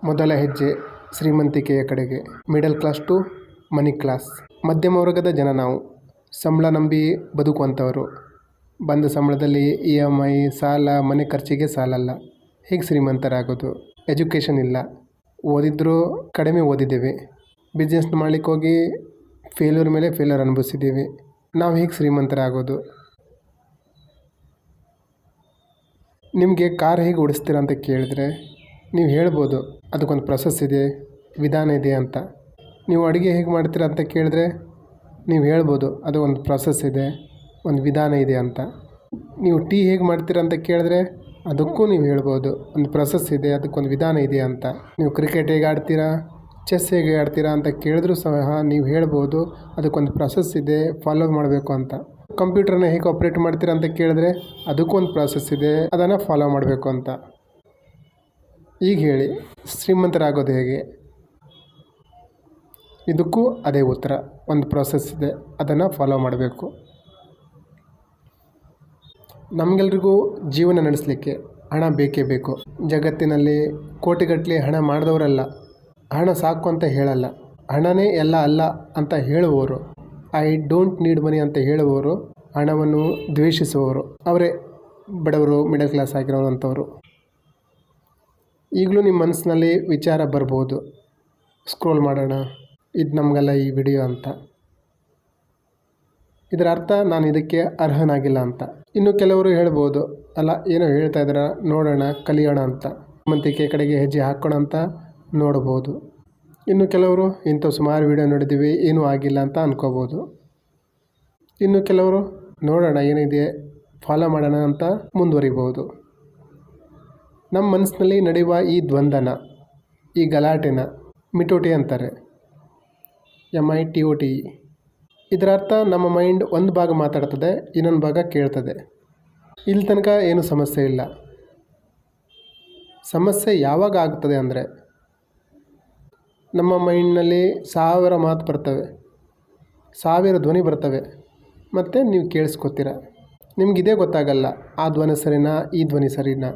ಮೊದಲ ಹೆಜ್ಜೆ ಶ್ರೀಮಂತಿಕೆಯ ಕಡೆಗೆ. Middle class to money class. ಮಧ್ಯಮ ವರ್ಗದ ಜನ ನಾವು. ಸಂಬಳ ನಂಬಿ ಬದುಕುವಂಥವರು. ಬಂದ ಸಂಬಳದಲ್ಲಿ EMI, ಸಾಲ, ಮನೆ ಖರ್ಚಿಗೆ ಸಾಲಲ್ಲ. ಹೇಗೆ ಶ್ರೀಮಂತರಾಗೋದು? ಎಜುಕೇಷನ್ ಇಲ್ಲ. ಓದಿದ್ರೂ ಕಡಿಮೆ ಓದಿದ್ದೇವೆ. ಬಿಸ್ನೆಸ್ ಮಾಡಲಿಕ್ಕೆ ಹೋಗಿ ಫೇಲ್ಯೂರ್ ಮೇಲೆ ಫೇಲ್ಯೂರ್ ಅನುಭವಿಸಿದ್ದೀವಿ. ನಾವು ಹೇಗೆ ಶ್ರೀಮಂತರಾಗೋದು? ನಿಮಗೆ ಕಾರ್ ಹೇಗೆ ಓಡಿಸ್ತೀರ ಅಂತ ಕೇಳಿದ್ರೆ ನೀವು ಹೇಳ್ಬೋದು ಅದಕ್ಕೊಂದು ಪ್ರೊಸೆಸ್ ಇದೆ, ವಿಧಾನ ಇದೆ ಅಂತ. ನೀವು ಅಡುಗೆ ಹೇಗೆ ಮಾಡ್ತೀರಾ ಅಂತ ಕೇಳಿದ್ರೆ ನೀವು ಹೇಳ್ಬೋದು ಅದು ಒಂದು ಪ್ರೊಸೆಸ್ ಇದೆ, ಒಂದು ವಿಧಾನ ಇದೆ ಅಂತ. ನೀವು ಟೀ ಹೇಗೆ ಮಾಡ್ತೀರಾ ಅಂತ ಕೇಳಿದ್ರೆ ಅದಕ್ಕೂ ನೀವು ಹೇಳ್ಬೋದು ಒಂದು ಪ್ರೊಸೆಸ್ ಇದೆ, ಅದಕ್ಕೊಂದು ವಿಧಾನ ಇದೆ ಅಂತ. ನೀವು ಕ್ರಿಕೆಟ್ ಹೇಗೆ ಆಡ್ತೀರಾ, ಚೆಸ್ ಹೇಗೆ ಆಡ್ತೀರಾ ಅಂತ ಕೇಳಿದ್ರೂ ಸಹ ನೀವು ಹೇಳ್ಬೋದು ಅದಕ್ಕೊಂದು ಪ್ರೊಸೆಸ್ ಇದೆ, ಫಾಲೋ ಮಾಡಬೇಕು ಅಂತ. ಕಂಪ್ಯೂಟರ್ನ ಹೇಗೆ ಆಪ್ರೇಟ್ ಮಾಡ್ತೀರಾ ಅಂತ ಕೇಳಿದ್ರೆ ಅದಕ್ಕೂ ಒಂದು ಪ್ರಾಸೆಸ್ ಇದೆ, ಅದನ್ನು ಫಾಲೋ ಮಾಡಬೇಕು ಅಂತ. ಈಗ ಹೇಳಿ ಶ್ರೀಮಂತರಾಗೋದು ಹೇಗೆ? ಇದಕ್ಕೂ ಅದೇ ಉತ್ತರ, ಒಂದು ಪ್ರಾಸೆಸ್ ಇದೆ, ಅದನ್ನು ಫಾಲೋ ಮಾಡಬೇಕು. ನಮಗೆಲ್ರಿಗೂ ಜೀವನ ನಡೆಸಲಿಕ್ಕೆ ಹಣ ಬೇಕೇ ಬೇಕು. ಜಗತ್ತಿನಲ್ಲಿ ಕೋಟಿಗಟ್ಟಲೆ ಹಣ ಮಾಡಿದವರಲ್ಲ, ಹಣ ಸಾಕು ಅಂತ ಹೇಳಲ್ಲ, ಹಣನೇ ಎಲ್ಲ ಅಲ್ಲ ಅಂತ ಹೇಳುವವರು, ಐ ಡೋಂಟ್ ನೀಡ್ ಮನಿ ಅಂತ ಹೇಳುವವರು, ಹಣವನ್ನು ದ್ವೇಷಿಸುವವರು ಅವರೇ ಬಡವರು, ಮಿಡಲ್ ಕ್ಲಾಸ್ ಆಗಿರೋವಂಥವ್ರು. ಈಗಲೂ ನಿಮ್ಮ ಮನಸ್ಸಿನಲ್ಲಿ ವಿಚಾರ ಬರ್ಬೋದು, ಸ್ಕ್ರೋಲ್ ಮಾಡೋಣ, ಇದು ನಮಗಲ್ಲ ಈ ವಿಡಿಯೋ ಅಂತ. ಇದರ ಅರ್ಥ ನಾನು ಇದಕ್ಕೆ ಅರ್ಹನಾಗಿಲ್ಲ ಅಂತ. ಇನ್ನು ಕೆಲವರು ಹೇಳ್ಬೋದು, ಅಲ್ಲ ಏನೋ ಹೇಳ್ತಾ ಇದ್ದಾರೆ ನೋಡೋಣ, ಕಲಿಯೋಣ ಅಂತ, ಶ್ರೀಮಂತಿಕೆ ಕಡೆಗೆ ಹೆಜ್ಜೆ ಹಾಕೋಣ ಅಂತ ನೋಡ್ಬೋದು. ಇನ್ನು ಕೆಲವರು ಇಂಥ ಸುಮಾರು ವಿಡಿಯೋ ನೋಡಿದ್ದೀವಿ ಏನೂ ಆಗಿಲ್ಲ ಅಂತ ಅನ್ಕೋಬೋದು. ಇನ್ನು ಕೆಲವರು ನೋಡೋಣ ಏನಿದೆ ಫಾಲೋ ಮಾಡೋಣ ಅಂತ ಮುಂದುವರಿಬೋದು. ನಮ್ಮ ಮನಸ್ಸಿನಲ್ಲಿ ನಡೆಯುವ ಈ ದ್ವಂದ್ವನ, ಈ ಗಲಾಟೆನ ಮಿಟೋಟಿ ಅಂತಾರೆ, MITOTE. ಇದರ ಅರ್ಥ ನಮ್ಮ ಮೈಂಡ್ ಒಂದು ಭಾಗ ಮಾತಾಡ್ತದೆ, ಇನ್ನೊಂದು ಭಾಗ ಕೇಳ್ತದೆ. ಇಲ್ಲಿ ತನಕ ಏನು ಸಮಸ್ಯೆ ಇಲ್ಲ. ಸಮಸ್ಯೆ ಯಾವಾಗ ಆಗ್ತದೆ ಅಂದರೆ ನಮ್ಮ ಮೈಂಡ್ನಲ್ಲಿ 1000 ಮಾತು ಬರ್ತವೆ, 1000 ಧ್ವನಿ ಬರ್ತವೆ, ಮತ್ತು ನೀವು ಕೇಳಿಸ್ಕೊತೀರ. ನಿಮಗಿದೇ ಗೊತ್ತಾಗಲ್ಲ, ಆ ಧ್ವನಿ ಸರಿನಾ, ಈ ಧ್ವನಿ ಸರಿನಾ,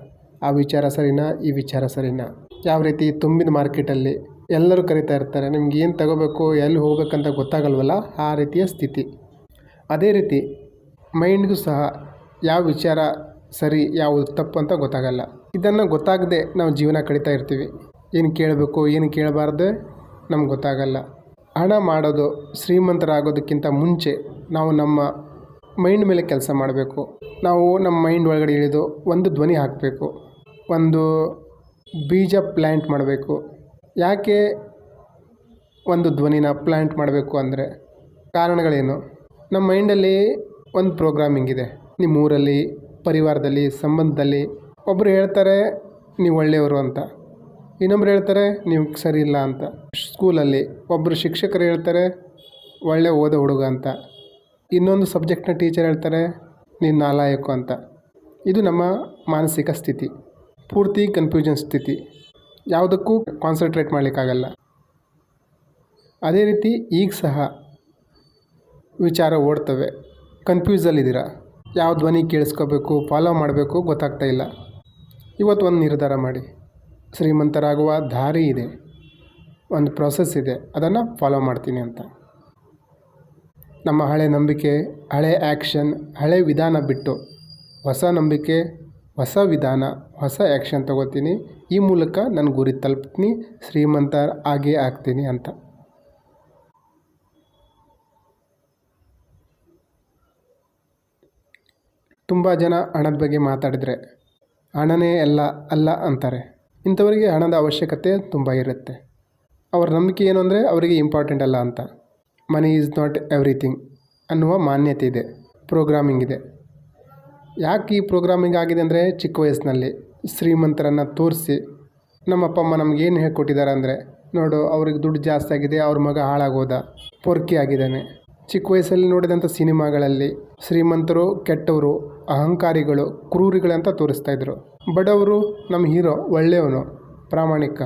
ಆ ವಿಚಾರ ಸರಿನಾ, ಈ ವಿಚಾರ ಸರಿನಾ. ಯಾವ ರೀತಿ ತುಂಬಿದ ಮಾರ್ಕೆಟಲ್ಲಿ ಎಲ್ಲರೂ ಕರಿತಾ ಇರ್ತಾರೆ, ನಿಮ್ಗೆ ಏನು ತಗೋಬೇಕು, ಎಲ್ಲಿ ಹೋಗ್ಬೇಕಂತ ಗೊತ್ತಾಗಲ್ವಲ್ಲ, ಆ ರೀತಿಯ ಸ್ಥಿತಿ. ಅದೇ ರೀತಿ ಮೈಂಡ್ಗೂ ಸಹ ಯಾವ ವಿಚಾರ ಸರಿ, ಯಾವುದು ತಪ್ಪು ಅಂತ ಗೊತ್ತಾಗಲ್ಲ. ಇದನ್ನು ಗೊತ್ತಾಗದೆ ನಾವು ಜೀವನ ಕಳೀತಾ ಇರ್ತೀವಿ. ಏನು ಕೇಳಬೇಕು, ಏನು ಕೇಳಬಾರ್ದು ನಮ್ಗೆ ಗೊತ್ತಾಗಲ್ಲ. ಹಣ ಮಾಡೋದು, ಶ್ರೀಮಂತರಾಗೋದಕ್ಕಿಂತ ಮುಂಚೆ ನಾವು ನಮ್ಮ ಮೈಂಡ್ ಮೇಲೆ ಕೆಲಸ ಮಾಡಬೇಕು. ನಾವು ನಮ್ಮ ಮೈಂಡ್ ಒಳಗಡೆ ಇಳಿದು ಒಂದು ಧ್ವನಿ ಹಾಕಬೇಕು, ಒಂದು ಬೀಜ ಪ್ಲ್ಯಾಂಟ್ ಮಾಡಬೇಕು. ಯಾಕೆ ಒಂದು ಧ್ವನಿನ ಪ್ಲ್ಯಾಂಟ್ ಮಾಡಬೇಕು ಅಂದರೆ ಕಾರಣಗಳೇನು? ನಮ್ಮ ಮೈಂಡಲ್ಲಿ ಒಂದು ಪ್ರೋಗ್ರಾಮಿಂಗ್ ಇದೆ. ನಿಮ್ಮ ಊರಲ್ಲಿ, ಪರಿವಾರದಲ್ಲಿ, ಸಂಬಂಧದಲ್ಲಿ ಒಬ್ಬರು ಹೇಳ್ತಾರೆ ನೀವು ಒಳ್ಳೆಯವರು ಅಂತ, ಇನ್ನೊಬ್ರು ಹೇಳ್ತಾರೆ ನೀವು ಸರಿ ಇಲ್ಲ ಅಂತ. ಸ್ಕೂಲಲ್ಲಿ ಒಬ್ಬರು ಶಿಕ್ಷಕರು ಹೇಳ್ತಾರೆ ಒಳ್ಳೆ ಓದೋ ಹುಡುಗ ಅಂತ, ಇನ್ನೊಂದು ಸಬ್ಜೆಕ್ಟ್ನ ಟೀಚರ್ ಹೇಳ್ತಾರೆ ನೀನು ನಾಲಾಯಕು ಅಂತ. ಇದು ನಮ್ಮ ಮಾನಸಿಕ ಸ್ಥಿತಿ, ಪೂರ್ತಿ ಕನ್ಫ್ಯೂಷನ್ ಸ್ಥಿತಿ. ಯಾವುದಕ್ಕೂ ಕಾನ್ಸಂಟ್ರೇಟ್ ಮಾಡಲಿಕ್ಕಾಗಲ್ಲ. ಅದೇ ರೀತಿ ಈಗ ಸಹ ವಿಚಾರ ಓಡ್ತವೆ, ಕನ್ಫ್ಯೂಸಲ್ಲಿದ್ದೀರಾ, ಯಾವ ಧ್ವನಿ ಕೇಳಿಸ್ಕೋಬೇಕು, ಫಾಲೋ ಮಾಡಬೇಕು ಗೊತ್ತಾಗ್ತಾ ಇಲ್ಲ. ಇವತ್ತು ಒಂದು ನಿರ್ಧಾರ ಮಾಡಿ, ಶ್ರೀಮಂತರಾಗುವ ದಾರಿ ಇದೆ, ಒಂದು ಪ್ರೊಸೆಸ್ ಇದೆ, ಅದನ್ನು ಫಾಲೋ ಮಾಡ್ತೀನಿ ಅಂತ. ನಮ್ಮ ಹಳೆ ನಂಬಿಕೆ, ಹಳೆ ಆ್ಯಕ್ಷನ್, ಹಳೆ ವಿಧಾನ ಬಿಟ್ಟು ಹೊಸ ನಂಬಿಕೆ, ಹೊಸ ವಿಧಾನ, ಹೊಸ ಆ್ಯಕ್ಷನ್ ತಗೋತೀನಿ. ಈ ಮೂಲಕ ನನ್ನ ಗುರಿ ತಲುಪ್ತೀನಿ, ಶ್ರೀಮಂತ ಆಗೇ ಆಗ್ತೀನಿ ಅಂತ. ತುಂಬ ಜನ ಹಣದ ಬಗ್ಗೆ ಮಾತಾಡಿದರೆ ಹಣನೇ ಎಲ್ಲ ಅಲ್ಲ ಅಂತಾರೆ. ಇಂಥವರಿಗೆ ಹಣದ ಅವಶ್ಯಕತೆ ತುಂಬ ಇರುತ್ತೆ. ಅವರ ನಂಬಿಕೆ ಏನು ಅಂದರೆ ಅವರಿಗೆ ಇಂಪಾರ್ಟೆಂಟ್ ಅಲ್ಲ ಅಂತ. ಮನಿ ಈಸ್ ನಾಟ್ ಎವ್ರಿಥಿಂಗ್ ಅನ್ನುವ ಮಾನ್ಯತೆ ಇದೆ, ಪ್ರೋಗ್ರಾಮಿಂಗ್ ಇದೆ. ಯಾಕೆ ಈ ಪ್ರೋಗ್ರಾಮಿಂಗ್ ಆಗಿದೆ ಅಂದರೆ ಚಿಕ್ಕ ವಯಸ್ಸಿನಲ್ಲಿ ಶ್ರೀಮಂತರನ್ನು ತೋರಿಸಿ ನಮ್ಮ ಅಪ್ಪ ಅಮ್ಮ ನಮಗೇನು ಹೇಳ್ಕೊಟ್ಟಿದ್ದಾರೆ ಅಂದರೆ, ನೋಡು ಅವ್ರಿಗೆ ದುಡ್ಡು ಜಾಸ್ತಿ ಆಗಿದೆ, ಅವ್ರ ಮಗ ಹಾಳಾಗೋದ, ಪೊರ್ಕಿ ಆಗಿದ್ದಾನೆ. ಚಿಕ್ಕ ವಯಸ್ಸಲ್ಲಿ ನೋಡಿದಂಥ ಸಿನಿಮಾಗಳಲ್ಲಿ ಶ್ರೀಮಂತರು ಕೆಟ್ಟವರು, ಅಹಂಕಾರಿಗಳು, ಕ್ರೂರಿಗಳಂತ ತೋರಿಸ್ತಾಯಿದ್ರು. ಬಡವರು ನಮ್ಮ ಹೀರೋ ಒಳ್ಳೆಯವನು, ಪ್ರಾಮಾಣಿಕ.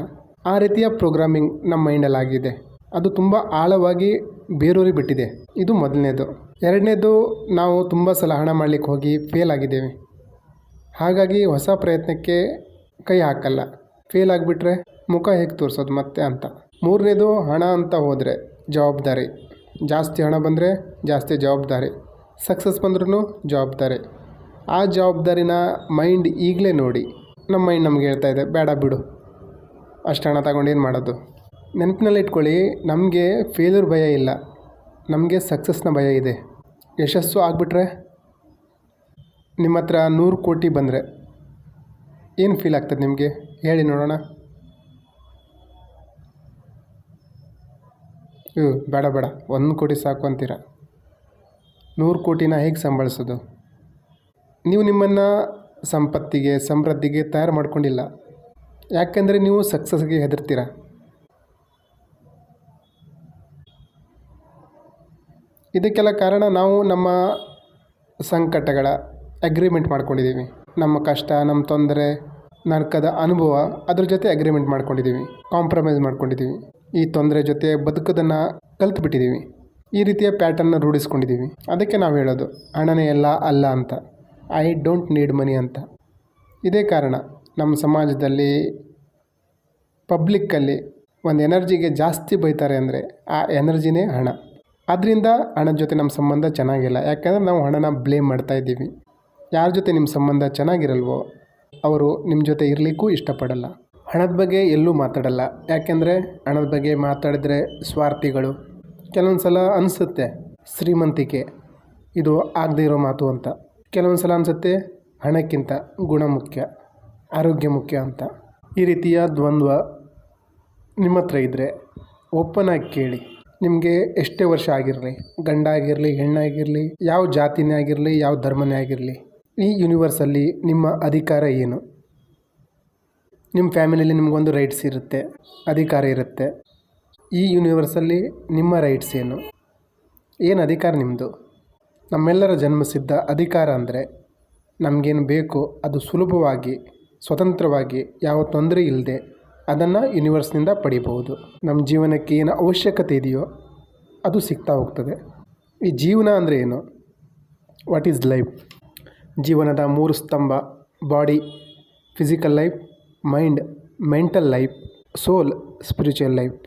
ಆ ರೀತಿಯ ಪ್ರೋಗ್ರಾಮಿಂಗ್ ನಮ್ಮ ಮೈಂಡಲ್ಲಿ ಆಗಿದೆ. ಅದು ತುಂಬ ಆಳವಾಗಿ ಬೇರೂರಿ ಬಿಟ್ಟಿದೆ. ಇದು ಮೊದಲನೇದು. ಎರಡನೇದು, ನಾವು ತುಂಬ ಸಲ ಹಣ ಮಾಡಲಿಕ್ಕೆ ಹೋಗಿ ಫೇಲ್ ಆಗಿದ್ದೇವೆ. ಹಾಗಾಗಿ ಹೊಸ ಪ್ರಯತ್ನಕ್ಕೆ ಕೈ ಹಾಕಲ್ಲ. ಫೇಲ್ ಆಗಿಬಿಟ್ರೆ ಮುಖ ಹೇಗೆ ತೋರಿಸೋದು ಮತ್ತೆ ಅಂತ. ಮೂರನೇದು ಹಣ ಅಂತ ಹೋದರೆ ಜವಾಬ್ದಾರಿ. ಜಾಸ್ತಿ ಹಣ ಬಂದರೆ ಜಾಸ್ತಿ ಜವಾಬ್ದಾರಿ, ಸಕ್ಸಸ್ ಬಂದ್ರೂ ಜವಾಬ್ದಾರಿ. ಆ ಜವಾಬ್ದಾರಿನ ಮೈಂಡ್ ಈಗಲೇ ನೋಡಿ. ನಮ್ಮ ಮೈಂಡ್ ನಮ್ಗೆ ಹೇಳ್ತಾ ಇದೆ ಬೇಡ ಬಿಡು, ಅಷ್ಟು ಹಣ ತಗೊಂಡು ಏನು ಮಾಡೋದು. ನೆನಪಿನಲ್ಲಿ ಇಟ್ಕೊಳ್ಳಿ, ನಮಗೆ ಫೇಲ್ಯೂರ್ ಭಯ ಇಲ್ಲ, ನಮಗೆ ಸಕ್ಸಸ್ನ ಭಯ ಇದೆ. ಯಶಸ್ಸು ಆಗಿಬಿಟ್ರೆ, ನಿಮ್ಮ ಹತ್ರ 100 ಕೋಟಿ ಬಂದರೆ ಏನು ಫೀಲ್ ಆಗ್ತದೆ ನಿಮಗೆ ಹೇಳಿ ನೋಡೋಣ. ಬೇಡ 1 ಕೋಟಿ ಸಾಕು ಅಂತೀರ. 100 ಕೋಟಿನ ಹೇಗೆ ಸಂಭಾಳಿಸೋದು? ನೀವು ನಿಮ್ಮನ್ನು ಸಂಪತ್ತಿಗೆ ಸಮೃದ್ಧಿಗೆ ತಯಾರು ಮಾಡ್ಕೊಂಡಿಲ್ಲ. ಯಾಕೆಂದರೆ ನೀವು ಸಕ್ಸಸ್ಗೆ ಹೆದರ್ತೀರ. ಇದಕ್ಕೆಲ್ಲ ಕಾರಣ ನಾವು ನಮ್ಮ ಸಂಕಟಗಳ ಅಗ್ರಿಮೆಂಟ್ ಮಾಡ್ಕೊಂಡಿದ್ದೀವಿ. ನಮ್ಮ ಕಷ್ಟ, ನಮ್ಮ ತೊಂದರೆ, ನರಕದ ಅನುಭವ, ಅದ್ರ ಜೊತೆ ಅಗ್ರಿಮೆಂಟ್ ಮಾಡ್ಕೊಂಡಿದ್ದೀವಿ, ಕಾಂಪ್ರಮೈಸ್ ಮಾಡ್ಕೊಂಡಿದ್ದೀವಿ. ಈ ತೊಂದರೆ ಜೊತೆ ಬದುಕೋದನ್ನು ಕಲ್ತ್ಬಿಟ್ಟಿದ್ದೀವಿ. ಈ ರೀತಿಯ ಪ್ಯಾಟರ್ನ ರೂಢಿಸ್ಕೊಂಡಿದ್ದೀವಿ. ಅದಕ್ಕೆ ನಾವು ಹೇಳೋದು ಹಣನೇ ಎಲ್ಲ ಅಲ್ಲ ಅಂತ, ಐ ಡೋಂಟ್ ನೀಡ್ ಮನಿ ಅಂತ. ಇದೇ ಕಾರಣ ನಮ್ಮ ಸಮಾಜದಲ್ಲಿ ಪಬ್ಲಿಕ್ಕಲ್ಲಿ ಒಂದು ಎನರ್ಜಿಗೆ ಜಾಸ್ತಿ ಬೈತಾರೆ ಅಂದರೆ ಆ ಎನರ್ಜಿನೇ ಹಣ. ಅದರಿಂದ ಹಣದ ಜೊತೆ ನಮ್ಮ ಸಂಬಂಧ ಚೆನ್ನಾಗಿಲ್ಲ. ಯಾಕೆಂದರೆ ನಾವು ಹಣನ ಬ್ಲೇಮ್ ಮಾಡ್ತಾ ಇದ್ದೀವಿ. ಯಾರ ಜೊತೆ ನಿಮ್ಮ ಸಂಬಂಧ ಚೆನ್ನಾಗಿರಲ್ವೋ ಅವರು ನಿಮ್ಮ ಜೊತೆ ಇರಲಿಕ್ಕೂ ಇಷ್ಟಪಡಲ್ಲ. ಹಣದ ಬಗ್ಗೆ ಎಲ್ಲೂ ಮಾತಾಡಲ್ಲ. ಯಾಕೆಂದರೆ ಹಣದ ಬಗ್ಗೆ ಮಾತಾಡಿದ್ರೆ ಸ್ವಾರ್ಥಿಗಳು. ಕೆಲವೊಂದು ಸಲ ಅನಿಸುತ್ತೆ ಶ್ರೀಮಂತಿಕೆ ಇದು ಆಗದೇ ಇರೋ ಮಾತು ಅಂತ. ಕೆಲವೊಂದು ಸಲ ಅನಿಸುತ್ತೆ ಹಣಕ್ಕಿಂತ ಗುಣ ಮುಖ್ಯ, ಆರೋಗ್ಯ ಮುಖ್ಯ ಅಂತ. ಈ ರೀತಿಯ ದ್ವಂದ್ವ ನಿಮ್ಮ ಹತ್ರ ಇದ್ದರೆ ಓಪನ್ ಆಗಿ ಕೇಳಿ. ನಿಮಗೆ ಎಷ್ಟೇ ವರ್ಷ ಆಗಿರಲಿ, ಗಂಡ ಆಗಿರಲಿ, ಹೆಣ್ಣಾಗಿರಲಿ, ಯಾವ ಜಾತಿನೇ ಆಗಿರಲಿ, ಯಾವ ಧರ್ಮನೇ ಆಗಿರಲಿ, ಈ ಯೂನಿವರ್ಸಲ್ಲಿ ನಿಮ್ಮ ಅಧಿಕಾರ ಏನು? ನಿಮ್ಮ ಫ್ಯಾಮಿಲಿಯಲ್ಲಿ ನಿಮಗೊಂದು ರೈಟ್ಸ್ ಇರುತ್ತೆ, ಅಧಿಕಾರ ಇರುತ್ತೆ. ಈ ಯೂನಿವರ್ಸಲ್ಲಿ ನಿಮ್ಮ ರೈಟ್ಸ್ ಏನು ಅಧಿಕಾರ ನಿಮ್ಮದು? ನಮ್ಮೆಲ್ಲರ ಜನ್ಮಸಿದ್ಧ ಅಧಿಕಾರ ಅಂದರೆ ನಮಗೇನು ಬೇಕು ಅದು ಸುಲಭವಾಗಿ, ಸ್ವತಂತ್ರವಾಗಿ, ಯಾವ ತೊಂದರೆ ಇಲ್ಲದೆ ಅದನ್ನು ಯೂನಿವರ್ಸ್ನಿಂದ ಪಡಿಬಹುದು. ನಮ್ಮ ಜೀವನಕ್ಕೆ ಏನು ಅವಶ್ಯಕತೆ ಇದೆಯೋ ಅದು ಸಿಗ್ತಾ ಹೋಗ್ತದೆ. ಈ ಜೀವನ ಅಂದರೆ ಏನು? What is life? ಜೀವನದ 3 ಸ್ತಂಭ: body, physical life, mind, mental life, soul, spiritual life.